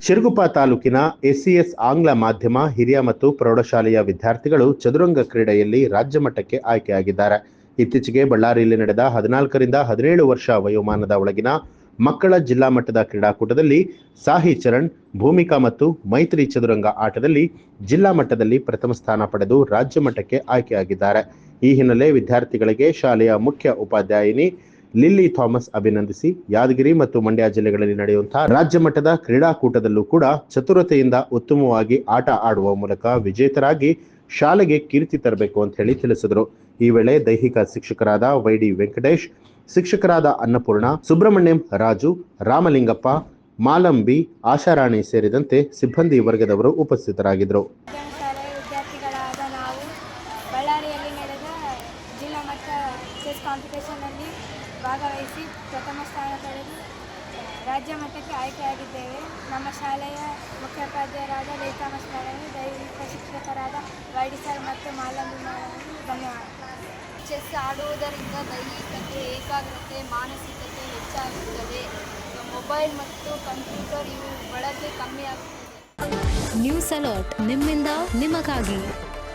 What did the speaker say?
ಶಿರಗುಪ್ಪ ತಾಲೂಕಿನ ಎಸ್ಸಿಎಸ್ ಆಂಗ್ಲ ಮಾಧ್ಯಮ ಹಿರಿಯ ಮತ್ತು ಪ್ರೌಢಶಾಲೆಯ ವಿದ್ಯಾರ್ಥಿಗಳು ಚದುರಂಗ ಕ್ರೀಡೆಯಲ್ಲಿ ರಾಜ್ಯ ಮಟ್ಟಕ್ಕೆ ಆಯ್ಕೆಯಾಗಿದ್ದಾರೆ. ಇತ್ತೀಚೆಗೆ ಬಳ್ಳಾರಿಯಲ್ಲಿ ನಡೆದ 14 ರಿಂದ 17 ವರ್ಷ ವಯೋಮಾನದ ಒಳಗಿನ ಮಕ್ಕಳ ಜಿಲ್ಲಾ ಮಟ್ಟದ ಕ್ರೀಡಾಕೂಟದಲ್ಲಿ ಸಾಹಿ ಚರಣ್, ಭೂಮಿಕಾ ಮತ್ತು ಮೈತ್ರಿ ಚದುರಂಗ ಆಟದಲ್ಲಿ ಜಿಲ್ಲಾ ಮಟ್ಟದಲ್ಲಿ ಪ್ರಥಮ ಸ್ಥಾನ ಪಡೆದು ರಾಜ್ಯ ಮಟ್ಟಕ್ಕೆ ಆಯ್ಕೆಯಾಗಿದ್ದಾರೆ. ಈ ಹಿನ್ನೆಲೆ ವಿದ್ಯಾರ್ಥಿಗಳಿಗೆ ಶಾಲೆಯ ಮುಖ್ಯ ಉಪಾಧ್ಯಾಯಿನಿ ಲಿಲ್ಲಿ ಥಾಮಸ್ ಅಭಿನಂದಿಸಿ ಯಾದಗಿರಿ ಮತ್ತು ಮಂಡ್ಯ ಜಿಲ್ಲೆಗಳಲ್ಲಿ ನಡೆಯುವಂತಹ ರಾಜ್ಯ ಮಟ್ಟದ ಕ್ರೀಡಾಕೂಟದಲ್ಲೂ ಕೂಡ ಚತುರತೆಯಿಂದ ಉತ್ತಮವಾಗಿ ಆಟ ಆಡುವ ಮೂಲಕ ವಿಜೇತರಾಗಿ ಶಾಲೆಗೆ ಕೀರ್ತಿ ತರಬೇಕು ಅಂತ ಹೇಳಿ ತಿಳಿಸಿದರು. ಈ ವೇಳೆ ದೈಹಿಕ ಶಿಕ್ಷಕರಾದ ವೈಡಿ ವೆಂಕಟೇಶ್, ಶಿಕ್ಷಕರಾದ ಅನ್ನಪೂರ್ಣ, ಸುಬ್ರಹ್ಮಣ್ಯಂ ರಾಜು, ರಾಮಲಿಂಗಪ್ಪ, ಮಾಲಂಬಿ, ಆಶಾರಾಣಿ ಸೇರಿದಂತೆ ಸಿಬ್ಬಂದಿ ವರ್ಗದವರು ಉಪಸ್ಥಿತರಾಗಿದ್ದರು. ವಿದ್ಯಾರ್ಥಿಗಳಾದ ನಾವು ಬಳ್ಳಾರಿಯಲ್ಲಿ ನಡೆದ ಜಿಲ್ಲಾ ಮಟ್ಟ ಚೆಸ್ ಕಾಂಪಿಟೇಷನ್ನಲ್ಲಿ ಭಾಗವಹಿಸಿ ಪ್ರಥಮ ಸ್ಥಾನ ಪಡೆದು ರಾಜ್ಯ ಮಟ್ಟಕ್ಕೆ ಆಯ್ಕೆಯಾಗಿದ್ದೇವೆ. ನಮ್ಮ ಶಾಲೆಯ ಮುಖ್ಯೋಪಾಧ್ಯಾಯರಾದ ಲೇಖಾಮಸ್ ಮೇಡಮ್, ದೈಹಿಕ ಶಿಕ್ಷಕರಾದ ವೈಡಿ ಸರ್ ಮತ್ತು ಮಾಲಂಬಿ ಮೇಡಮ್ ಧನ್ಯವಾದ. ಚೆಸ್ ಆಡುವುದರಿಂದ ದೈಹಿಕತೆ, ಏಕಾಗ್ರತೆ, ಮಾನಸಿಕತೆ ಹೆಚ್ಚಾಗುತ್ತದೆ. ಮೊಬೈಲ್ ಮತ್ತು ಕಂಪ್ಯೂಟರ್ ಇವು ಬಳಕೆ ಕಮ್ಮಿ ಆಗುತ್ತದೆ. ನ್ಯೂಸ್ ಅಲರ್ಟ್ ನಿಮ್ಮಿಂದ ನಿಮಗಾಗಿ.